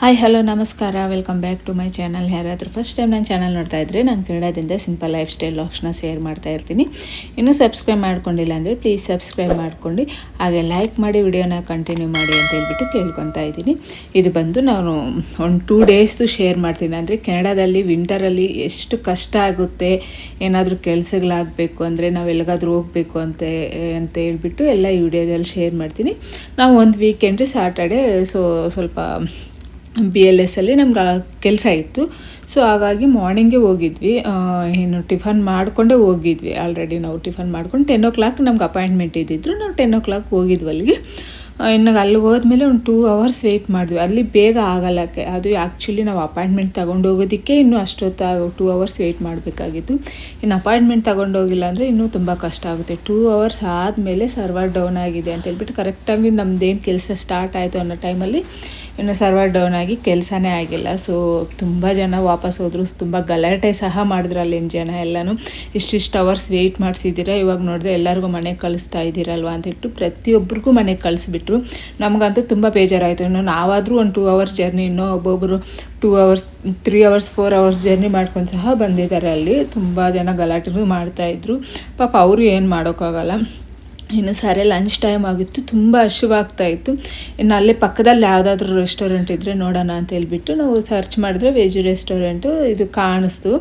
Hi hello ನಮಸ್ಕಾರ, welcome back to my channel. ಯಾರಾದರೂ first time ನನ್ನ ಚಾನಲ್ ನೋಡ್ತಾ ಇದ್ದರೆ ನಾನು ಕನ್ನಡದಿಂದ ಸಿಂಪಲ್ ಲೈಫ್ ಸ್ಟೈಲ್ ವ್ಲಾಗ್ಸ್ನ ಶೇರ್ ಮಾಡ್ತಾ ಇರ್ತೀನಿ. ಇನ್ನೂ ಸಬ್ಸ್ಕ್ರೈಬ್ ಮಾಡ್ಕೊಂಡಿಲ್ಲ ಅಂದರೆ ಪ್ಲೀಸ್ ಸಬ್ಸ್ಕ್ರೈಬ್ ಮಾಡ್ಕೊಂಡು ಹಾಗೆ ಲೈಕ್ ಮಾಡಿ ವಿಡಿಯೋನ ಕಂಟಿನ್ಯೂ ಮಾಡಿ ಅಂತ ಹೇಳ್ಬಿಟ್ಟು ಕೇಳ್ಕೊತಾ ಇದ್ದೀನಿ. ಇದು ಬಂದು ನಾನು ಒಂದು 2 ಡೇಸ್ದು ಶೇರ್ ಮಾಡ್ತೀನಿ. ಅಂದರೆ ಕೆನಡಾದಲ್ಲಿ ವಿಂಟರಲ್ಲಿ ಎಷ್ಟು ಕಷ್ಟ ಆಗುತ್ತೆ, ಏನಾದರೂ ಕೆಲಸಗಳಾಗಬೇಕು ಅಂದರೆ ನಾವು ಎಲ್ಲಿಗಾದ್ರೂ ಹೋಗಬೇಕು ಅಂತ ಹೇಳ್ಬಿಟ್ಟು ಎಲ್ಲ ಈ ವಿಡಿಯೋದಲ್ಲಿ ಶೇರ್ ಮಾಡ್ತೀನಿ. ನಾವು ಒಂದು ವೀಕೆಂಡ್ ಸ್ಯಾಟರ್ಡೇ ಸ್ವಲ್ಪ BLS ಅಲ್ಲಿ ನಮ್ಗೆ ಕೆಲಸ ಇತ್ತು. ಸೊ ಹಾಗಾಗಿ ಮಾರ್ನಿಂಗೇ ಹೋಗಿದ್ವಿ. ಟಿಫನ್ ಮಾಡಿಕೊಂಡೇ ಹೋಗಿದ್ವಿ. ಆಲ್ರೆಡಿ ನಾವು ಟಿಫನ್ ಮಾಡ್ಕೊಂಡು 10 o'clock ನಮ್ಗೆ ಅಪಾಯಿಂಟ್ಮೆಂಟ್ ಇದ್ದಿದ್ರು. ನಾವು 10 o'clock ಹೋಗಿದ್ವಿ ಅಲ್ಲಿಗೆ. ಇನ್ನು ಅಲ್ಲಿಗೆ ಹೋದ್ಮೇಲೆ ಒಂದು 2 hours ವೆಯ್ಟ್ ಮಾಡಿದ್ವಿ. ಅಲ್ಲಿ ಬೇಗ ಆಗಲ್ಲಕ್ಕೆ, ಅದು ಆ್ಯಕ್ಚುಲಿ ನಾವು ಅಪಾಯಿಂಟ್ಮೆಂಟ್ ತೊಗೊಂಡು ಹೋಗೋದಕ್ಕೆ ಇನ್ನೂ ಅಷ್ಟೊತ್ತು 2 hours ವೆಯ್ಟ್ ಮಾಡಬೇಕಾಗಿತ್ತು. ಇನ್ನು ಅಪಾಯಿಂಟ್ಮೆಂಟ್ ತೊಗೊಂಡೋಗಿಲ್ಲ ಅಂದರೆ ಇನ್ನೂ ತುಂಬ ಕಷ್ಟ ಆಗುತ್ತೆ. 2 hours ಆದಮೇಲೆ ಸರ್ವರ್ ಡೌನ್ ಆಗಿದೆ ಅಂತ ಹೇಳ್ಬಿಟ್ಟು ಕರೆಕ್ಟಾಗಿ ನಮ್ಮದೇನು ಕೆಲಸ ಸ್ಟಾರ್ಟ್ ಆಯಿತು ಅನ್ನೋ ಟೈಮಲ್ಲಿ ಇನ್ನು ಸರ್ವರ್ ಡೌನ್ ಆಗಿ ಕೆಲಸನೇ ಆಗಿಲ್ಲ. ಸೊ ತುಂಬ ಜನ ವಾಪಸ್ ಹೋದರು. ತುಂಬ ಗಲಾಟೆ ಸಹ ಮಾಡಿದ್ರು ಅಲ್ಲಿನ ಜನ ಎಲ್ಲನೂ. ಇಷ್ಟಿಷ್ಟು ಅವರ್ಸ್ ವೆಯ್ಟ್ ಮಾಡಿಸಿದ್ದೀರಾ, ಇವಾಗ ನೋಡಿದ್ರೆ ಎಲ್ಲರಿಗೂ ಮನೆಗೆ ಕಳಿಸ್ತಾ ಇದ್ದೀರಲ್ವ ಅಂತ ಹೇಳ್ಬಿಟ್ಟು ಪ್ರತಿಯೊಬ್ಬರಿಗೂ ಮನೆಗೆ ಕಳಿಸ್ಬಿಟ್ರು. ನಮಗಂತೂ ತುಂಬ ಬೇಜಾರಾಯಿತು. ಇನ್ನು ನಾವಾದರೂ ಒಂದು 2 hours ಜರ್ನಿ, ಇನ್ನೂ ಒಬ್ಬೊಬ್ಬರು 2 hours 3 hours 4 hours ಜರ್ನಿ ಮಾಡ್ಕೊಂಡು ಸಹ ಬಂದಿದ್ದಾರೆ. ಅಲ್ಲಿ ತುಂಬ ಜನ ಗಲಾಟೆನೂ ಮಾಡ್ತಾಯಿದ್ರು. ಪಾಪ ಅವರು ಏನು ಮಾಡೋಕ್ಕಾಗಲ್ಲ. ಇನ್ನು ಸರಿ ಲಂಚ್ ಟೈಮ್ ಆಗಿತ್ತು, ತುಂಬ ಹಸಿವಾಗ್ತಾಯಿತ್ತು. ಇನ್ನು ಅಲ್ಲೇ ಪಕ್ಕದಲ್ಲಿ ಯಾವುದಾದ್ರೂ ರೆಸ್ಟೋರೆಂಟ್ ಇದ್ದರೆ ನೋಡೋಣ ಅಂತ ಹೇಳ್ಬಿಟ್ಟು ನಾವು ಸರ್ಚ್ ಮಾಡಿದ್ರೆ ವೆಜ್ ರೆಸ್ಟೋರೆಂಟು ಇದು ಕಾಣಿಸ್ತು,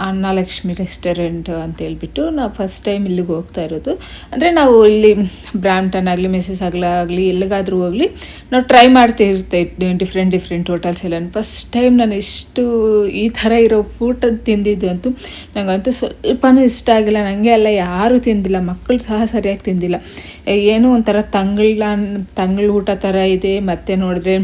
ಅನ್ನಲಕ್ಷ್ಮಿ ರೆಸ್ಟೋರೆಂಟ್ ಅಂತ ಹೇಳ್ಬಿಟ್ಟು. ನಾವು ಫಸ್ಟ್ ಟೈಮ್ ಇಲ್ಲಿಗೆ ಹೋಗ್ತಾ ಇರೋದು. ಅಂದರೆ ನಾವು ಇಲ್ಲಿ ಬ್ರಾಂಪ್ಟನ್ ಆಗಲಿ ಮಿಸಸ್ ಆಗಲಿ ಎಲ್ಲಿಗಾದ್ರೂ ಹೋಗಲಿ ನಾವು ಟ್ರೈ ಮಾಡ್ತಿರ್ತೀವಿ ಡಿಫ್ರೆಂಟ್ ಹೋಟೆಲ್ಸ್ ಎಲ್ಲ. ಫಸ್ಟ್ ಟೈಮ್ ನಾನು ಇಷ್ಟು ಈ ಥರ ಇರೋ ಫುಡ್ ತಿಂದಿದ್ದು ಅಂತೂ ನನಗಂತೂ ಸ್ವಲ್ಪನೂ ಇಷ್ಟ ಆಗಿಲ್ಲ. ನನಗೆ ಎಲ್ಲ ಯಾರೂ ತಿಂದಿಲ್ಲ, ಮಕ್ಕಳು ಸಹ ಸರಿಯಾಗಿ ತಿಂದಿಲ್ಲ. ಏನೋ ಒಂಥರ ತಂಗಳ ಊಟ ಥರ ಇದೆ. ಮತ್ತು ನೋಡಿದ್ರೆ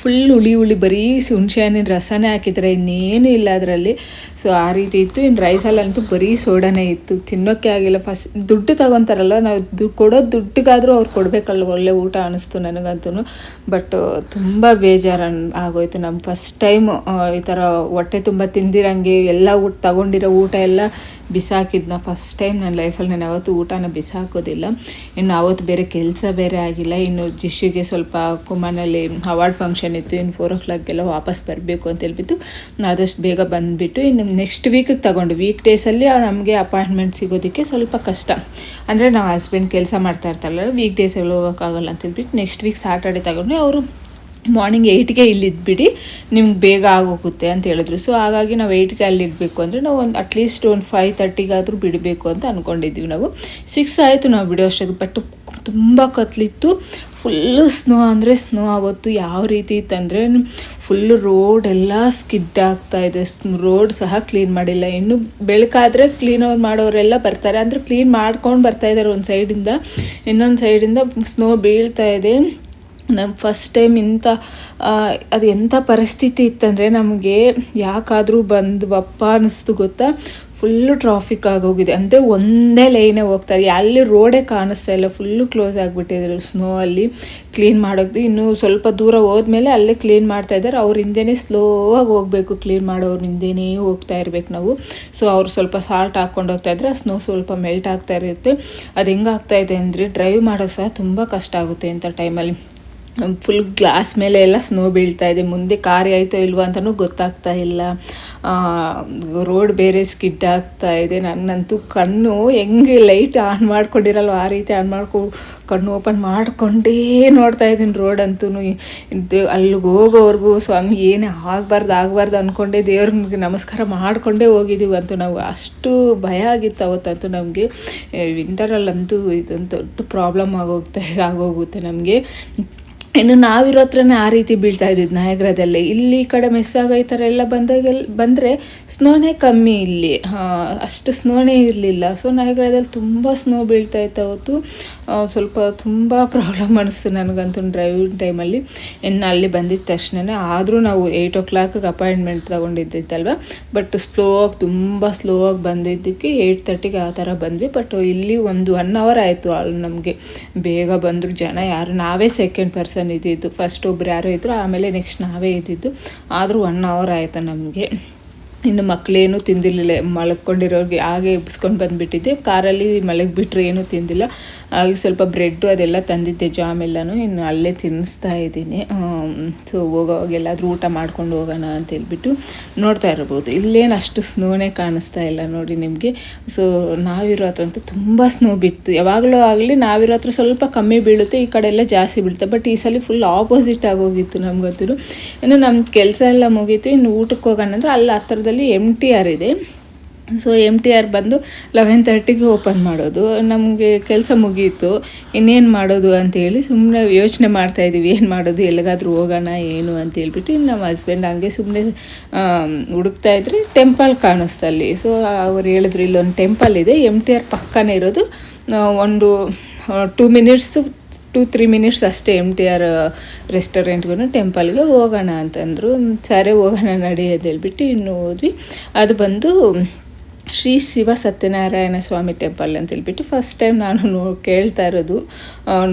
ಫುಲ್ ಹುಳಿ ಬರೀ ಹುಣಸೆ ಹಣ್ಣಿನ ರಸನೇ ಹಾಕಿದ್ದಾರೆ, ಇನ್ನೇನು ಇಲ್ಲ ಅದರಲ್ಲಿ. ಸೊ ಆ ರೀತಿ ಇತ್ತು. ಇನ್ನು ರೈಸಲ್ಲಂತೂ ಬರೀ ಸೋಡಾನೇ ಇತ್ತು, ತಿನ್ನೋಕ್ಕೆ ಆಗಿಲ್ಲ. ಫಸ್ಟ್ ದುಡ್ಡು ತಗೊತಾರಲ್ಲ, ನಾವು ಕೊಡೋ ದುಡ್ಡಿಗಾದರೂ ಅವ್ರು ಕೊಡಬೇಕಲ್ಲ, ಒಳ್ಳೆ ಊಟ ಅನ್ನಿಸ್ತು ನನಗಂತೂ. ಬಟ್ ತುಂಬ ಬೇಜಾರು ಆಗೋಯ್ತು. ನಮ್ಮ ಫಸ್ಟ್ ಟೈಮ್ ಈ ಥರ ಹೊಟ್ಟೆ ತುಂಬ ತಿಂದಿರಂಗೆ ಎಲ್ಲ ತಗೊಂಡಿರೋ ಊಟ ಎಲ್ಲ ಬಿಸಾಕಿದ್ನ ಫಸ್ಟ್ ಟೈಮ್ ನನ್ನ ಲೈಫಲ್ಲಿ. ನಾನು ಯಾವತ್ತೂ ಊಟನ ಬಿಸಾಕೋದಿಲ್ಲ. ಇನ್ನು ಅವತ್ತು ಬೇರೆ ಕೆಲಸ ಬೇರೆ ಆಗಿಲ್ಲ. ಇನ್ನು ಜಿಶಿಗೆ ಸ್ವಲ್ಪ ಕುಮಾನಲ್ಲಿ ಅವಾರ್ಡ್ ಫಂಕ್ಷನ್ ಇತ್ತು. ಇನ್ನು 4 o'clockಗೆಲ್ಲ ವಾಪಸ್ ಬರಬೇಕು ಅಂತ ಹೇಳ್ಬಿಟ್ಟು ಆದಷ್ಟು ಬೇಗ ಬಂದುಬಿಟ್ಟು ಇನ್ನು ನೆಕ್ಸ್ಟ್ ವೀಕಿಗೆ ತಗೊಂಡು, ವೀಕ್ ಡೇಸಲ್ಲಿ ನಮಗೆ ಅಪಾಯಿಂಟ್ಮೆಂಟ್ ಸಿಗೋದಕ್ಕೆ ಸ್ವಲ್ಪ ಕಷ್ಟ. ಅಂದರೆ ನಾವು ಹಸ್ಬೆಂಡ್ ಕೆಲಸ ಮಾಡ್ತಾ ಇರ್ತಾರಲ್ಲ, ವೀಕ್ ಡೇಸಲ್ಲಿ ಹೋಗೋಕ್ಕಾಗಲ್ಲ ಅಂತ ಹೇಳ್ಬಿಟ್ಟು ನೆಕ್ಸ್ಟ್ ವೀಕ್ ಸ್ಯಾಟರ್ಡೆ ತಗೊಂಡು ಅವರು ಮಾರ್ನಿಂಗ್ 8ಗೆ ಇಲ್ಲಿದ್ಬಿಡಿ, ನಿಮ್ಗೆ ಬೇಗ ಆಗೋಗುತ್ತೆ ಅಂತ ಹೇಳಿದ್ರು. ಸೊ ಹಾಗಾಗಿ ನಾವು 8ಗೆ ಅಲ್ಲಿಡಬೇಕು ಅಂದರೆ ನಾವು ಒಂದು ಅಟ್ಲೀಸ್ಟ್ ಒಂದು 5:30ಗಾದರೂ ಬಿಡಬೇಕು ಅಂತ ಅಂದ್ಕೊಂಡಿದ್ದೀವಿ. ನಾವು 6 ಆಯಿತು ನಾವು ಬಿಡೋ ಅಷ್ಟೊತ್ತು. ಬಟ್ ತುಂಬ ಕತ್ಲಿತ್ತು, ಫುಲ್ಲು ಸ್ನೋ ಅಂದರೆ ಸ್ನೋ. ಆವತ್ತು ಯಾವ ರೀತಿ ಇತ್ತಂದರೆ ಫುಲ್ಲು ರೋಡ್ ಎಲ್ಲ ಸ್ಕಿಡ್ ಆಗ್ತಾಯಿದೆ. ರೋಡ್ ಸಹ ಕ್ಲೀನ್ ಮಾಡಿಲ್ಲ. ಇನ್ನು ಬೆಳಕಾದರೆ ಕ್ಲೀನ್ ಮಾಡೋರೆಲ್ಲ ಬರ್ತಾರೆ, ಅಂದರೆ ಕ್ಲೀನ್ ಮಾಡ್ಕೊಂಡು ಬರ್ತಾಯಿದ್ದಾರೆ ಒಂದು ಸೈಡಿಂದ. ಇನ್ನೊಂದು ಸೈಡಿಂದ ಸ್ನೋ ಬೀಳ್ತಾ ಇದೆ. ನಮ್ಮ ಫಸ್ಟ್ ಟೈಮ್ ಅದು ಎಂಥ ಪರಿಸ್ಥಿತಿ ಇತ್ತಂದರೆ ನಮಗೆ ಯಾಕಾದರೂ ಬಂದ್ವಪ್ಪ ಅನ್ನಿಸ್ತು ಗೊತ್ತಾ. ಫುಲ್ಲು ಟ್ರಾಫಿಕ್ ಆಗೋಗಿದೆ. ಅಂದರೆ ಒಂದೇ ಲೈನೇ ಹೋಗ್ತಾರೆ, ಅಲ್ಲಿ ರೋಡೇ ಕಾಣಿಸ್ತಾ ಇಲ್ಲ, ಫುಲ್ಲು ಕ್ಲೋಸ್ ಆಗಿಬಿಟ್ಟಿದ್ರು ಸ್ನೋ ಅಲ್ಲಿ ಕ್ಲೀನ್ ಮಾಡೋದು. ಇನ್ನು ಸ್ವಲ್ಪ ದೂರ ಹೋದ್ಮೇಲೆ ಅಲ್ಲೇ ಕ್ಲೀನ್ ಮಾಡ್ತಾಯಿದ್ದಾರೆ. ಅವ್ರ ಹಿಂದೆನೇ ಸ್ಲೋವಾಗಿ ಹೋಗಬೇಕು, ಕ್ಲೀನ್ ಮಾಡೋರು ಹಿಂದೆನೇ ಹೋಗ್ತಾ ಇರ್ಬೇಕು ನಾವು. ಸೊ ಅವ್ರು ಸ್ವಲ್ಪ ಸಾಲ್ಟ್ ಹಾಕ್ಕೊಂಡು ಹೋಗ್ತಾಯಿದ್ರೆ ಆ ಸ್ನೋ ಸ್ವಲ್ಪ ಮೆಲ್ಟ್ ಆಗ್ತಾ ಇರುತ್ತೆ. ಅದು ಹೆಂಗಾಗ್ತಾಯಿದೆ ಅಂದರೆ ಡ್ರೈವ್ ಮಾಡೋಕ್ಕೆ ಸಹ ತುಂಬ ಕಷ್ಟ ಆಗುತ್ತೆ ಇಂಥ ಟೈಮಲ್ಲಿ. ಫುಲ್ ಗ್ಲಾಸ್ ಮೇಲೆ ಎಲ್ಲ ಸ್ನೋ ಬೀಳ್ತಾ ಇದೆ. ಮುಂದೆ ಕಾರ್ ಆಯಿತೋ ಇಲ್ವೋ ಅಂತಲೂ ಗೊತ್ತಾಗ್ತಾ ಇಲ್ಲ. ರೋಡ್ ಬೇರೆ ಸ್ಕಿಡ್ ಆಗ್ತಾ ಇದೆ. ನನ್ನಂತೂ ಕಣ್ಣು ಹೆಂಗೆ ಲೈಟ್ ಆನ್ ಮಾಡ್ಕೊಂಡಿರಲ್ವ ಆ ರೀತಿ ಆನ್ ಕಣ್ಣು ಓಪನ್ ಮಾಡಿಕೊಂಡೇ ನೋಡ್ತಾ ಇದ್ದೀನಿ ರೋಡಂತೂ. ಅಲ್ಲಿಗೆ ಹೋಗೋವರೆಗೂ ಸ್ವಾಮಿ ಏನೇ ಆಗಬಾರ್ದು ಅಂದ್ಕೊಂಡೆ ದೇವ್ರಿಗೆ ನಮಸ್ಕಾರ ಮಾಡಿಕೊಂಡೇ ಹೋಗಿದ್ದೀವಿ ಅಂತೂ ನಾವು. ಅಷ್ಟು ಭಯ ಆಗಿತ್ತು ಅವತ್ತಂತೂ ನಮಗೆ. ವಿಂಟರಲ್ಲಂತೂ ಇದೊಂದು ದೊಡ್ಡ ಪ್ರಾಬ್ಲಮ್ ಆಗೋಗುತ್ತೆ ನಮಗೆ. ಇನ್ನು ನಾವಿರೋ ಹತ್ರನೇ ಆ ರೀತಿ ಬೀಳ್ತಾ ಇದ್ದಿದ್ದು ನಯಾಗ್ರಾದಲ್ಲಿ. ಇಲ್ಲಿ ಕಡೆ ಮೆಸ್ಸಾಗ ಈ ಥರ ಎಲ್ಲ ಬಂದರೆ ಸ್ನೋನೇ ಕಮ್ಮಿ ಇಲ್ಲಿ, ಅಷ್ಟು ಸ್ನೋನೇ ಇರಲಿಲ್ಲ. ಸೊ ನಯಾಗ್ರಾದಲ್ಲಿ ತುಂಬ ಸ್ನೋ ಬೀಳ್ತಾ ಇತ್ತು ಅವತ್ತು. ಸ್ವಲ್ಪ ತುಂಬ ಪ್ರಾಬ್ಲಮ್ ಅನ್ನಿಸ್ತು ನನಗಂತೂ ಡ್ರೈವಿಂಗ್ ಟೈಮಲ್ಲಿ. ಇನ್ನು ಅಲ್ಲಿ ಬಂದಿದ್ದ ತಕ್ಷಣ ಆದರೂ ನಾವು 8 o'clockಗೆ ಅಪಾಯಿಂಟ್ಮೆಂಟ್ ತೊಗೊಂಡಿದ್ದಿತ್ತಲ್ವ. ಬಟ್ ತುಂಬ ಸ್ಲೋ ಆಗಿ ಬಂದಿದ್ದಕ್ಕೆ 8:30ಗೆ ಆ ಥರ ಬಂದ್ವಿ. ಬಟ್ ಇಲ್ಲಿ ಒಂದು 1 hour ಆಯಿತು ಅಲ್ಲಿ ನಮಗೆ. ಬೇಗ ಬಂದರು ಜನ. ಯಾರು ನಾವೇ ಸೆಕೆಂಡ್ ಪರ್ಸನ್ ಇದ್ದಿದ್ದು, ಫಸ್ಟ್ ಒಬ್ರು ಯಾರೋ ಇದ್ದರು, ಆಮೇಲೆ ನೆಕ್ಸ್ಟ್ ನಾವೇ ಇದ್ದಿದ್ದು. ಆದರೂ 1 hour ಆಯಿತು ನಮಗೆ. ಇನ್ನು ಮಕ್ಕಳೇನೂ ತಿಂದಿರಲಿಲ್ಲ, ಮಲ್ಕೊಂಡಿರೋರಿಗೆ ಹಾಗೆ ಎಬ್ಬಿಸ್ಕೊಂಡು ಬಂದುಬಿಟ್ಟಿದ್ದೆ. ಕಾರಲ್ಲಿ ಮಲಗಿಬಿಟ್ರೆ ಏನೂ ತಿಂದಿಲ್ಲ. ಹಾಗೆ ಸ್ವಲ್ಪ ಬ್ರೆಡ್ಡು ಅದೆಲ್ಲ ತಂದಿದ್ದೆ, ಜಾಮ್ ಎಲ್ಲನೂ ಇನ್ನು ಅಲ್ಲೇ ತಿನ್ನಿಸ್ತಾ ಇದ್ದೀನಿ. ಸೊ ಹೋಗೋವಾಗ ಎಲ್ಲಾದರೂ ಊಟ ಮಾಡ್ಕೊಂಡು ಹೋಗೋಣ ಅಂತ ಹೇಳ್ಬಿಟ್ಟು ನೋಡ್ತಾ ಇರ್ಬೋದು. ಇಲ್ಲೇನು ಅಷ್ಟು ಸ್ನೋನೇ ಕಾಣಿಸ್ತಾ ಇಲ್ಲ ನೋಡಿ ನಿಮಗೆ. ಸೊ ನಾವಿರೋ ಹತ್ರ ಅಂತೂ ತುಂಬ ಸ್ನೋ ಬಿತ್ತು. ಯಾವಾಗಲೂ ಆಗಲಿ ನಾವಿರೋ ಹತ್ರ ಸ್ವಲ್ಪ ಕಮ್ಮಿ ಬೀಳುತ್ತೆ, ಈ ಕಡೆ ಎಲ್ಲ ಜಾಸ್ತಿ ಬೀಳುತ್ತೆ. ಬಟ್ ಈ ಸಲ ಫುಲ್ ಆಪೋಸಿಟ್ ಆಗೋಗಿತ್ತು ನಮಗಂತೂ. ಇನ್ನು ನಮ್ಮ ಕೆಲಸ ಎಲ್ಲ ಮುಗೀತು, ಇನ್ನು ಊಟಕ್ಕೆ ಹೋಗೋಣ ಅಂದರೆ ಅಲ್ಲಿ ಹತ್ರದಲ್ಲಿ MTR ಇದೆ. ಸೊ MTR ಬಂದು 11:30ಗೆ ಓಪನ್ ಮಾಡೋದು. ನಮಗೆ ಕೆಲಸ ಮುಗೀತು, ಇನ್ನೇನು ಮಾಡೋದು ಅಂತೇಳಿ ಸುಮ್ಮನೆ ಯೋಚನೆ ಮಾಡ್ತಾಯಿದ್ದೀವಿ, ಏನು ಮಾಡೋದು, ಎಲ್ಲಿಗಾದ್ರೂ ಹೋಗೋಣ ಏನು ಅಂತ ಹೇಳ್ಬಿಟ್ಟು. ಇನ್ನು ನಮ್ಮ ಹಸ್ಬೆಂಡ್ ಹಂಗೆ ಸುಮ್ಮನೆ ಹುಡುಕ್ತಾ ಇದ್ರೆ ಟೆಂಪಲ್ ಕಾಣಿಸ್ತಲ್ಲಿ. ಸೊ ಅವ್ರು ಹೇಳಿದ್ರು ಇಲ್ಲೊಂದು ಟೆಂಪಲ್ ಇದೆ, MTR ಪಕ್ಕನೇ ಇರೋದು, ಒಂದು 2-3 ಮಿನಿಟ್ಸ್ ಅಷ್ಟೇ MTR ರೆಸ್ಟೋರೆಂಟ್ಗೂ ಟೆಂಪಲ್ಗೆ ಹೋಗೋಣ ಅಂತಂದರು. ಸರಿ ಹೋಗೋಣ ನಡಿ ಅಂತ ಹೇಳ್ಬಿಟ್ಟು ಇನ್ನು ಹೋದ್ವಿ. ಅದು ಬಂದು ಶ್ರೀ ಶಿವ ಸತ್ಯನಾರಾಯಣ ಸ್ವಾಮಿ ಟೆಂಪಲ್ ಅಂತ ಹೇಳ್ಬಿಟ್ಟು ಫಸ್ಟ್ ಟೈಮ್ ನಾನು ಕೇಳ್ತಾ ಇರೋದು,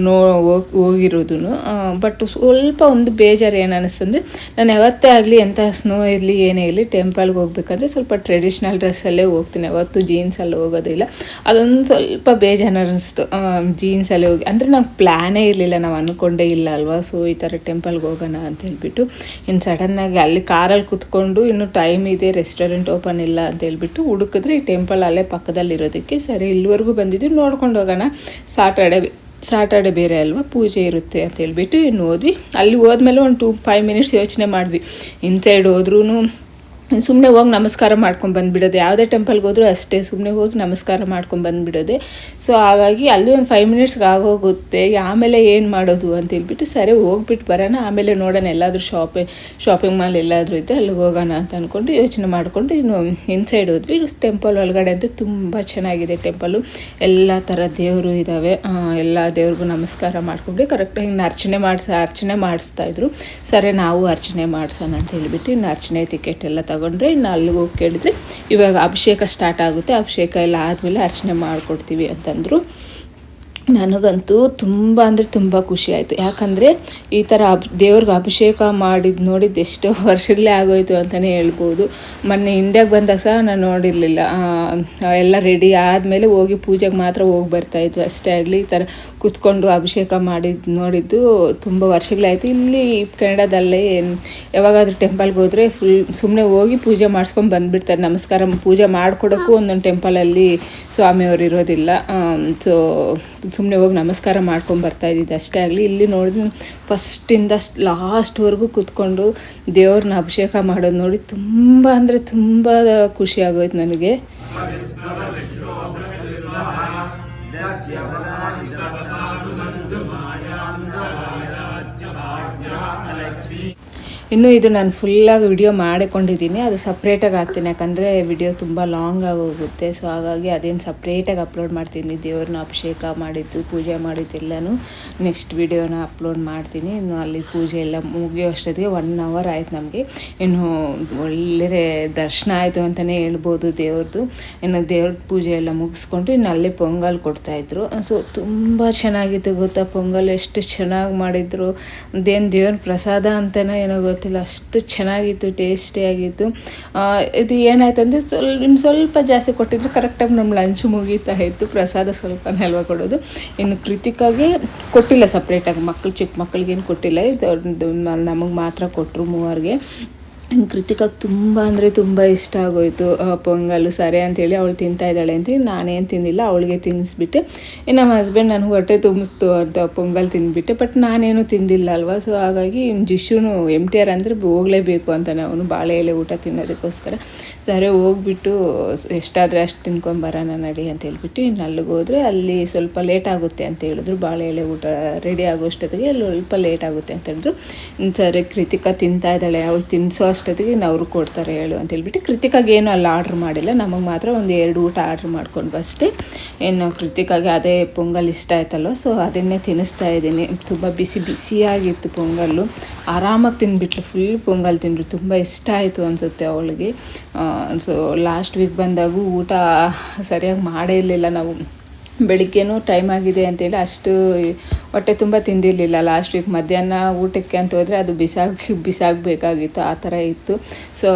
ಹೋಗಿರೋದು. ಬಟ್ ಸ್ವಲ್ಪ ಒಂದು ಬೇಜಾರು ಏನು ಅನ್ನಿಸ್ತಂದರೆ, ನಾನು ಯಾವತ್ತೇ ಆಗಲಿ ಎಂಥ ಸ್ನೋ ಇರಲಿ ಏನೇ ಇರಲಿ ಟೆಂಪಲ್ಗೆ ಹೋಗ್ಬೇಕಂದ್ರೆ ಸ್ವಲ್ಪ ಟ್ರೆಡಿಷ್ನಲ್ ಡ್ರೆಸ್ಸಲ್ಲೇ ಹೋಗ್ತೀನಿ, ಯಾವತ್ತೂ ಜೀನ್ಸಲ್ಲಿ ಹೋಗೋದಿಲ್ಲ. ಅದೊಂದು ಸ್ವಲ್ಪ ಬೇಜಾರು ಅನ್ನಿಸ್ತು ಜೀನ್ಸಲ್ಲೇ ಹೋಗಿ. ಅಂದರೆ ನಂಗೆ ಪ್ಲ್ಯಾನೇ ಇರಲಿಲ್ಲ, ನಾವು ಅಂದ್ಕೊಂಡೇ ಇಲ್ಲ ಅಲ್ವಾ. ಸೊ ಈ ಥರ ಟೆಂಪಲ್ಗೆ ಹೋಗೋಣ ಅಂತ ಹೇಳ್ಬಿಟ್ಟು ಇನ್ನು ಸಡನ್ನಾಗಿ ಅಲ್ಲಿ ಕಾರಲ್ಲಿ ಕೂತ್ಕೊಂಡು ಇನ್ನೂ ಟೈಮ್ ಇದೆ, ರೆಸ್ಟೋರೆಂಟ್ ಓಪನ್ ಇಲ್ಲ ಅಂತ ಹೇಳ್ಬಿಟ್ಟು ಹುಡುಕಿದ್ರೆ ಈ ಟೆಂಪಲ್ ಅಲ್ಲೇ ಪಕ್ಕದಲ್ಲಿರೋದಕ್ಕೆ ಸರಿ ಇಲ್ಲಿವರೆಗೂ ಬಂದಿದ್ದೀವಿ, ನೋಡ್ಕೊಂಡು ಹೋಗೋಣ. ಸಾಟರ್ಡೆ ಬೇರೆ ಅಲ್ವಾ, ಪೂಜೆ ಇರುತ್ತೆ ಅಂತ ಹೇಳ್ಬಿಟ್ಟು ಇನ್ನು ಹೋದ್ವಿ. ಅಲ್ಲಿ ಹೋದ್ಮೇಲೆ ಒಂದು 2-5 ಮಿನಿಟ್ಸ್ ಯೋಚನೆ ಮಾಡಿದ್ವಿ. ಇನ್ಸೈಡ್ ಹೋದ್ರೂ ಸುಮ್ಮನೆ ಹೋಗಿ ನಮಸ್ಕಾರ ಮಾಡ್ಕೊಂಡು ಬಂದುಬಿಡೋದೆ, ಯಾವುದೇ ಟೆಂಪಲ್ಗೆ ಹೋದರೂ ಅಷ್ಟೇ, ಸುಮ್ಮನೆ ಹೋಗಿ ನಮಸ್ಕಾರ ಮಾಡ್ಕೊಂಡು ಬಂದುಬಿಡೋದೆ. ಸೊ ಹಾಗಾಗಿ ಅಲ್ಲಿ ಒಂದು 5 ಮಿನಿಟ್ಸ್ಗೆ ಆಗೋಗುತ್ತೆ. ಆಮೇಲೆ ಏನು ಮಾಡೋದು ಅಂತ ಹೇಳ್ಬಿಟ್ಟು ಸರಿ ಹೋಗ್ಬಿಟ್ಟು ಬರೋಣ, ಆಮೇಲೆ ನೋಡೋಣ ಎಲ್ಲಾದರೂ ಶಾಪಿಂಗ್ ಮಾಲ್ ಎಲ್ಲಾದರೂ ಇದ್ದರೆ ಅಲ್ಲಿಗೆ ಹೋಗೋಣ ಅಂತ ಅಂದ್ಕೊಂಡು ಯೋಚನೆ ಮಾಡಿಕೊಂಡು ಇನ್ನು ಇನ್ಸೈಡ್ ಹೋದ್ವಿ. ಟೆಂಪಲ್ ಒಳಗಡೆ ಅಂತೂ ತುಂಬ ಚೆನ್ನಾಗಿದೆ ಟೆಂಪಲ್ಲು, ಎಲ್ಲ ಥರ ದೇವರು ಇದ್ದಾವೆ. ಎಲ್ಲ ದೇವ್ರಿಗೂ ನಮಸ್ಕಾರ ಮಾಡಿಕೊಂಡು ಕರೆಕ್ಟಾಗಿ ಇನ್ನು ಅರ್ಚನೆ ಮಾಡಿಸ್ತಾಯಿದ್ರು. ಸರಿ ನಾವು ಅರ್ಚನೆ ಮಾಡಿಸೋಣ ಅಂತ ಹೇಳಿಬಿಟ್ಟು ಇನ್ನು ಅರ್ಚನೆ ಟಿಕೆಟ್ ಎಲ್ಲ ತಗೊಂಡ್ರೆ ಇನ್ನು ಅಲ್ಲಿಗೆ ಹೋಗಿ ಕೇಳಿದ್ರೆ ಇವಾಗ ಅಭಿಷೇಕ ಸ್ಟಾರ್ಟ್ ಆಗುತ್ತೆ, ಅಭಿಷೇಕ ಎಲ್ಲ ಆದಮೇಲೆ ಅರ್ಚನೆ ಮಾಡಿಕೊಡ್ತೀವಿ ಅಂತಂದರು. ನನಗಂತೂ ತುಂಬ ಅಂದರೆ ತುಂಬ ಖುಷಿ ಆಯಿತು. ಯಾಕಂದರೆ ಈ ಥರ ದೇವ್ರಿಗೆ ಅಭಿಷೇಕ ನೋಡಿದ್ದು ಎಷ್ಟೋ ವರ್ಷಗಳೇ ಆಗೋಯ್ತು ಅಂತಲೇ ಹೇಳ್ಬೋದು. ಮೊನ್ನೆ ಇಂಡಿಯಾಗೆ ಬಂದಾಗ ಸಹ ನಾನು ನೋಡಿರಲಿಲ್ಲ. ಎಲ್ಲ ರೆಡಿ ಆದಮೇಲೆ ಹೋಗಿ ಪೂಜೆಗೆ ಮಾತ್ರ ಹೋಗಿ ಬರ್ತಾಯಿದ್ವಿ ಅಷ್ಟೇ. ಆಗಲಿ ಈ ಥರ ಕೂತ್ಕೊಂಡು ಅಭಿಷೇಕ ನೋಡಿದ್ದು ತುಂಬ ವರ್ಷಗಳಾಯಿತು. ಇಲ್ಲಿ ಕೆನಡಾದಲ್ಲೇ ಯಾವಾಗಾದ್ರೂ ಟೆಂಪಲ್ಗೆ ಹೋದರೆ ಸುಮ್ಮನೆ ಹೋಗಿ ಪೂಜೆ ಮಾಡಿಸ್ಕೊಂಡು ಬಂದುಬಿಡ್ತಾರೆ. ನಮಸ್ಕಾರ ಪೂಜೆ ಮಾಡಿಕೊಡೋಕ್ಕೂ ಒಂದೊಂದು ಟೆಂಪಲಲ್ಲಿ ಸ್ವಾಮಿಯವರು ಇರೋದಿಲ್ಲ. ಸೊ ಸುಮ್ಮನೆ ಹೋಗಿ ನಮಸ್ಕಾರ ಮಾಡ್ಕೊಂಡು ಬರ್ತಾಯಿದ್ದಿದ್ದು ಅಷ್ಟೇ. ಆಗಲಿ ಇಲ್ಲಿ ನೋಡಿದ್ರೆ ಫಸ್ಟಿಂದ ಲಾಸ್ಟ್ವರೆಗೂ ಕೂತ್ಕೊಂಡು ದೇವ್ರನ್ನ ಅಭಿಷೇಕ ಮಾಡೋದು ನೋಡಿ ತುಂಬ ಅಂದರೆ ತುಂಬ ಖುಷಿ ಆಗೋಯ್ತು ನನಗೆ. ಇನ್ನು ಇದು ನಾನು ಫುಲ್ಲಾಗಿ ವಿಡಿಯೋ ಮಾಡಿಕೊಂಡಿದ್ದೀನಿ, ಅದು ಸಪ್ರೇಟಾಗಿ ಹಾಕ್ತೀನಿ. ಯಾಕಂದರೆ ವಿಡಿಯೋ ತುಂಬ ಲಾಂಗ್ ಆಗೋಗುತ್ತೆ. ಸೊ ಹಾಗಾಗಿ ಅದೇನು ಸಪ್ರೇಟಾಗಿ ಅಪ್ಲೋಡ್ ಮಾಡ್ತೀನಿ. ದೇವ್ರನ್ನ ಅಭಿಷೇಕ ಮಾಡಿದ್ದು, ಪೂಜೆ ಮಾಡಿದ್ದೆಲ್ಲನೂ ನೆಕ್ಸ್ಟ್ ವಿಡಿಯೋನ ಅಪ್ಲೋಡ್ ಮಾಡ್ತೀನಿ. ಇನ್ನು ಅಲ್ಲಿ ಪೂಜೆ ಎಲ್ಲ ಮುಗಿಯೋ ಅಷ್ಟೊತ್ತಿಗೆ 1 ಅವರ್ ಆಯ್ತು ನಮಗೆ. ಇನ್ನು ಒಳ್ಳೆ ದರ್ಶನ ಆಯಿತು ಅಂತಲೇ ಹೇಳ್ಬೋದು ದೇವ್ರದ್ದು. ಇನ್ನು ದೇವ್ರ ಪೂಜೆ ಎಲ್ಲ ಮುಗಿಸ್ಕೊಂಡು ಇನ್ನು ಅಲ್ಲೇ ಪೊಂಗಲ್ ಕೊಡ್ತಾಯಿದ್ರು. ಸೊ ತುಂಬ ಚೆನ್ನಾಗಿತ್ತು ಗೊತ್ತಾ, ಪೊಂಗಲ್ ಎಷ್ಟು ಚೆನ್ನಾಗಿ ಮಾಡಿದ್ರು. ಅದೇನು ದೇವ್ರ ಪ್ರಸಾದ ಅಂತಲೇ ಏನೋ ಗೊತ್ತಿಲ್ಲ, ಅಷ್ಟು ಚೆನ್ನಾಗಿತ್ತು, ಟೇಸ್ಟಿಯಾಗಿತ್ತು. ಇದು ಏನಾಯ್ತು ಅಂದರೆ ಇನ್ನು ಸ್ವಲ್ಪ ಜಾಸ್ತಿ ಕೊಟ್ಟಿದ್ರು ಕರೆಕ್ಟಾಗಿ ನಮ್ಮ ಲಂಚ್ ಮುಗೀತಾ ಇತ್ತು. ಪ್ರಸಾದ ಸ್ವಲ್ಪನೇ ಅಲ್ವಾ ಕೊಡೋದು. ಇನ್ನು ಕೃತಿಕಾಗೆ ಕೊಟ್ಟಿಲ್ಲ ಸಪ್ರೇಟಾಗಿ, ಚಿಕ್ಕ ಮಕ್ಕಳಿಗೇನು ಕೊಟ್ಟಿಲ್ಲ, ಇದು ನಮಗೆ ಮಾತ್ರ ಕೊಟ್ಟರು 3 ಕೃತಿಕಾಗೆ ತುಂಬ ಅಂದರೆ ತುಂಬ ಇಷ್ಟ ಆಗೋಯಿತು ಪೊಂಗಲ್ಲು. ಸರಿ ಅಂಥೇಳಿ ಅವಳು ತಿಂತಾಯಿದ್ದಾಳೆ ಅಂತ ನಾನೇನು ತಿಂದಿಲ್ಲ, ಅವಳಿಗೆ ತಿನ್ನಿಸ್ಬಿಟ್ಟೆ. ಇನ್ನು ನಮ್ಮ ಹಸ್ಬೆಂಡ್ ನನಗೆ ಹೊಟ್ಟೆ ತುಂಬಿಸ್ತು ಅಂತ ಪೊಂಗಲ್ ತಿಂದುಬಿಟ್ಟೆ, ಬಟ್ ನಾನೇನು ತಿಂದಿಲ್ಲ ಅಲ್ವಾ. ಸೊ ಹಾಗಾಗಿ ಜಿಶುನು MTR ಅಂದರೆ ಹೋಗಲೇಬೇಕು ಅಂತಾನೆ, ಅವನು ಬಾಳೆ ಎಲೆ ಊಟ ತಿನ್ನೋದಕ್ಕೋಸ್ಕರ. ಸರಿ ಹೋಗ್ಬಿಟ್ಟು ಎಷ್ಟಾದರೆ ಅಷ್ಟು ತಿನ್ಕೊಂಬರೋಣ ನಡಿ ಅಂತ ಹೇಳ್ಬಿಟ್ಟು ಇನ್ನು ಅಲ್ಲಿಗೆ ಹೋದರೆ ಅಲ್ಲಿ ಸ್ವಲ್ಪ ಲೇಟ್ ಆಗುತ್ತೆ ಅಂತ ಹೇಳಿದ್ರು. ಬಾಳೆ ಎಲೆ ಊಟ ರೆಡಿ ಆಗೋಷ್ಟೊತ್ತಿಗೆ ಅಲ್ಲಿ ಸ್ವಲ್ಪ ಲೇಟ್ ಆಗುತ್ತೆ ಅಂತ ಹೇಳಿದ್ರು. ಸರಿ ಕೃತಿಕಾ ತಿಂತಾ ಇದ್ದಾಳೆ, ಅವಳು ತಿನ್ನಿಸೋ ಅಷ್ಟೊತ್ತಿಗೆ ಅವರು ಕೊಡ್ತಾರೆ ಹೇಳು ಅಂತ ಹೇಳ್ಬಿಟ್ಟು ಕೃತಿಕಾಗೆ ಏನು ಅಲ್ಲಿ ಆರ್ಡ್ರ್ ಮಾಡಿಲ್ಲ, ನಮಗೆ ಮಾತ್ರ ಒಂದು 2 ಊಟ ಆರ್ಡ್ರ್ ಮಾಡ್ಕೊಂಡು ಅಷ್ಟೇ. ಏನು ಕೃತಿಕಾಗೆ ಅದೇ ಪೊಂಗಲ್ ಇಷ್ಟ ಆಯ್ತಲ್ವ, ಸೊ ಅದನ್ನೇ ತಿನ್ನಿಸ್ತಾ ಇದ್ದೀನಿ. ತುಂಬ ಬಿಸಿಯಾಗಿತ್ತು ಪೊಂಗಲ್ಲು, ಆರಾಮಾಗಿ ತಿಂದುಬಿಟ್ಲು. ಫುಲ್ ಪೊಂಗಲ್ ತಿಂದರು, ತುಂಬ ಇಷ್ಟ ಆಯಿತು ಅನಿಸುತ್ತೆ ಅವಳಿಗೆ. ಸೊ ಲಾಸ್ಟ್ ವೀಕ್ ಬಂದಾಗೂ ಊಟ ಸರಿಯಾಗಿ ಮಾಡೇ ಇರಲಿಲ್ಲ ನಾವು. ಬೆಳಿಗ್ಗೆನೂ ಟೈಮ್ ಆಗಿದೆ ಅಂತೇಳಿ ಅಷ್ಟು ಹೊಟ್ಟೆ ತುಂಬ ತಿಂದಿರಲಿಲ್ಲ. ಲಾಸ್ಟ್ ವೀಕ್ ಮಧ್ಯಾಹ್ನ ಊಟಕ್ಕೆ ಅಂತ ಹೋದರೆ ಅದು ಬಿಸಾಗಬೇಕಾಗಿತ್ತು, ಆ ಥರ ಇತ್ತು. ಸೊ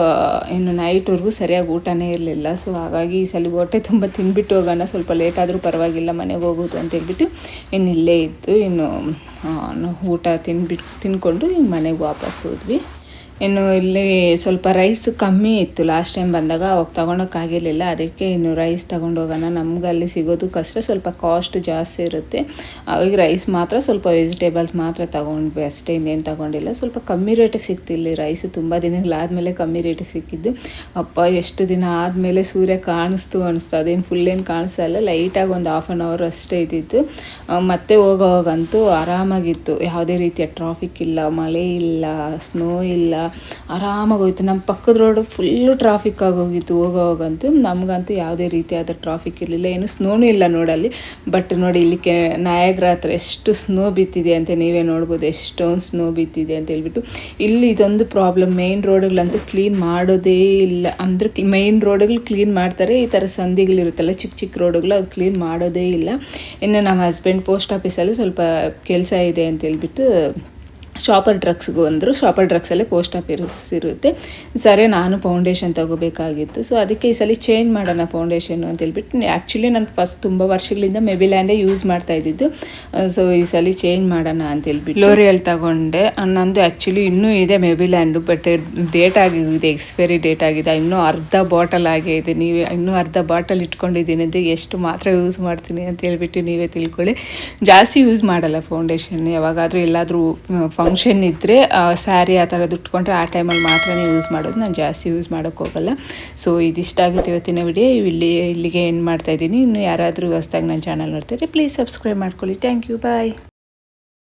ಇನ್ನು ನೈಟ್ವರೆಗೂ ಸರಿಯಾಗಿ ಊಟನೇ ಇರಲಿಲ್ಲ. ಸೊ ಹಾಗಾಗಿ ಈ ಸಲ ಹೊಟ್ಟೆ ತುಂಬ ತಿಂದ್ಬಿಟ್ಟು ಹೋಗೋಣ, ಸ್ವಲ್ಪ ಲೇಟ್ ಆದರೂ ಪರವಾಗಿಲ್ಲ ಮನೆಗೆ ಹೋಗೋದು ಅಂತೇಳ್ಬಿಟ್ಟು ಇನ್ನು ಇಲ್ಲೇ ಇತ್ತು. ಇನ್ನು ಊಟ ತಿಂದ್ಕೊಂಡು ಮನೆಗೆ ವಾಪಸ್ ಹೋದ್ವಿ. ಇನ್ನು ಇಲ್ಲಿ ಸ್ವಲ್ಪ ರೈಸ್ ಕಮ್ಮಿ ಇತ್ತು ಲಾಸ್ಟ್ ಟೈಮ್ ಬಂದಾಗ, ಅವಾಗ ತೊಗೊಳಕ್ಕಾಗಿರಲಿಲ್ಲ. ಅದಕ್ಕೆ ಇನ್ನು ರೈಸ್ ತೊಗೊಂಡೋಗೋಣ, ನಮ್ಗೆ ಅಲ್ಲಿ ಸಿಗೋದು ಕಷ್ಟ, ಸ್ವಲ್ಪ ಕಾಸ್ಟ್ ಜಾಸ್ತಿ ಇರುತ್ತೆ. ಹಾಗಾಗಿ ರೈಸ್ ಮಾತ್ರ ಸ್ವಲ್ಪ ವೆಜಿಟೇಬಲ್ಸ್ ಮಾತ್ರ ತೊಗೊಂಡ್ವಿ ಅಷ್ಟೇ, ಇನ್ನೇನು ತೊಗೊಂಡಿಲ್ಲ. ಸ್ವಲ್ಪ ಕಮ್ಮಿ ರೇಟಿಗೆ ಸಿಕ್ತಿಲ್ಲ ರೈಸು, ತುಂಬ ದಿನಗಳಾದಮೇಲೆ ಕಮ್ಮಿ ರೇಟಿಗೆ ಸಿಕ್ಕಿದ್ದು. ಅಪ್ಪ ಎಷ್ಟು ದಿನ ಆದಮೇಲೆ ಸೂರ್ಯ ಕಾಣಿಸ್ತು ಅನಿಸ್ತು. ಅದೇನು ಫುಲ್ ಏನು ಕಾಣಿಸ್ತಾ ಇಲ್ಲ, ಲೈಟಾಗಿ ಒಂದು 1/2 hour ಅಷ್ಟೇ ಇದ್ದಿತ್ತು. ಮತ್ತೆ ಹೋಗೋವಾಗಂತೂ ಆರಾಮಾಗಿತ್ತು, ಯಾವುದೇ ರೀತಿಯ ಟ್ರಾಫಿಕ್ ಇಲ್ಲ, ಮಳೆ ಇಲ್ಲ, ಸ್ನೋ ಇಲ್ಲ, ಆರಾಮಾಗಿ ಹೋಯ್ತು. ನಮ್ಮ ಪಕ್ಕದ ರೋಡು ಫುಲ್ಲು ಟ್ರಾಫಿಕ್ ಆಗೋಗಿತ್ತು ಹೋಗೋವಾಗಂತೂ. ನಮಗಂತೂ ಯಾವುದೇ ರೀತಿಯಾದ ಟ್ರಾಫಿಕ್ ಇರಲಿಲ್ಲ, ಏನು ಸ್ನೋನೂ ಇಲ್ಲ ನೋಡಲ್ಲಿ. ಬಟ್ ನೋಡಿ ಇಲ್ಲಿ ನಯಾಗ್ರ ಹತ್ರ ಎಷ್ಟು ಸ್ನೋ ಬಿತ್ತಿದೆ ಅಂತ ನೀವೇ ನೋಡ್ಬೋದು, ಎಷ್ಟೊಂದು ಸ್ನೋ ಬಿತ್ತಿದೆ ಅಂತ ಹೇಳ್ಬಿಟ್ಟು. ಇಲ್ಲಿ ಇದೊಂದು ಪ್ರಾಬ್ಲಮ್, ಮೇಯ್ನ್ ರೋಡ್ಗಳಂತೂ ಕ್ಲೀನ್ ಮಾಡೋದೇ ಇಲ್ಲ. ಅಂದರೆ ಮೇಯ್ನ್ ರೋಡ್ಗಳು ಕ್ಲೀನ್ ಮಾಡ್ತಾರೆ, ಈ ಥರ ಸಂಧಿಗಳಿರುತ್ತಲ್ಲ ಚಿಕ್ಕ ಚಿಕ್ಕ ರೋಡ್ಗಳು, ಅದು ಕ್ಲೀನ್ ಮಾಡೋದೇ ಇಲ್ಲ. ಇನ್ನು ನಮ್ಮ ಹಸ್ಬೆಂಡ್ ಪೋಸ್ಟ್ ಆಫೀಸಲ್ಲಿ ಸ್ವಲ್ಪ ಕೆಲಸ ಇದೆ ಅಂತ ಹೇಳ್ಬಿಟ್ಟು ಶಾಪರ್ ಡ್ರಗ್ಸ್ಗೂ ಅಂದರು. ಶಾಪರ್ ಡ್ರಗ್ಸಲ್ಲೇ ಪೋಸ್ಟ್ ಆಫೀಸ್ ಇರುತ್ತೆ. ಸರಿ, ನಾನು ಫೌಂಡೇಶನ್ ತೊಗೋಬೇಕಾಗಿತ್ತು. ಸೊ ಅದಕ್ಕೆ ಈ ಸಲ ಚೇಂಜ್ ಮಾಡೋಣ ಫೌಂಡೇಶನ್ನು ಅಂತೇಳ್ಬಿಟ್ಟು. ಆ್ಯಕ್ಚುಲಿ ನಾನು ಫಸ್ಟ್ ತುಂಬ ವರ್ಷಗಳಿಂದ ಮೆಬಿಲ್ಯಾಂಡೇ ಯೂಸ್ ಮಾಡ್ತಾ ಇದ್ದಿದ್ದು. ಸೊ ಈ ಸಲ ಚೇಂಜ್ ಮಾಡೋಣ ಅಂತೇಳ್ಬಿಟ್ಟು ಲೋರಿಯಲ್ ತಗೊಂಡೆ. ನಂದು ಆ್ಯಕ್ಚುಲಿ ಇನ್ನೂ ಇದೆ ಮೆಬಿಲ್ಯಾಂಡು, ಬಟ್ ಡೇಟ್ ಆಗಿದೆ, ಎಕ್ಸ್ಪೈರಿ ಡೇಟ್ ಆಗಿದೆ. ಇನ್ನೂ ಅರ್ಧ ಬಾಟಲ್ ಆಗಿದೆ. ನೀವೇ ಇನ್ನೂ ಅರ್ಧ ಬಾಟಲ್ ಇಟ್ಕೊಂಡಿದ್ದೀನಿ ಅಂತ, ಎಷ್ಟು ಮಾತ್ರ ಯೂಸ್ ಮಾಡ್ತೀನಿ ಅಂತ ಹೇಳ್ಬಿಟ್ಟು ನೀವೇ ತಿಳ್ಕೊಳ್ಳಿ. ಜಾಸ್ತಿ ಯೂಸ್ ಮಾಡಲ್ಲ ಫೌಂಡೇಶನ್, ಯಾವಾಗಾದರೂ ಎಲ್ಲಾದರೂ ಫಂಕ್ಷನ್ ಇದ್ದರೆ ಸ್ಯಾರಿ ಆ ಥರದ್ದು ಉಟ್ಕೊಂಡ್ರೆ ಆ ಟೈಮಲ್ಲಿ ಮಾತ್ರ ಯೂಸ್ ಮಾಡೋದು, ನಾನು ಜಾಸ್ತಿ ಯೂಸ್ ಮಾಡೋಕ್ಕೆ ಹೋಗಲ್ಲ. ಸೊ ಇದಿಷ್ಟ ಆಗುತ್ತೆ ಇವತ್ತಿನ ವಿಡಿಯೋ. ಇಲ್ಲಿಗೆ ಎಂಡ್ ಮಾಡ್ತಾಯಿದ್ದೀನಿ. ಇನ್ನು ಯಾರಾದರೂ ಹೊಸ್ದಾಗಿ ನನ್ನ ಚಾನಲ್ ನೋಡ್ತಾರೆ ಪ್ಲೀಸ್ ಸಬ್ಸ್ಕ್ರೈಬ್ ಮಾಡ್ಕೊಳ್ಳಿ. Thank you, bye.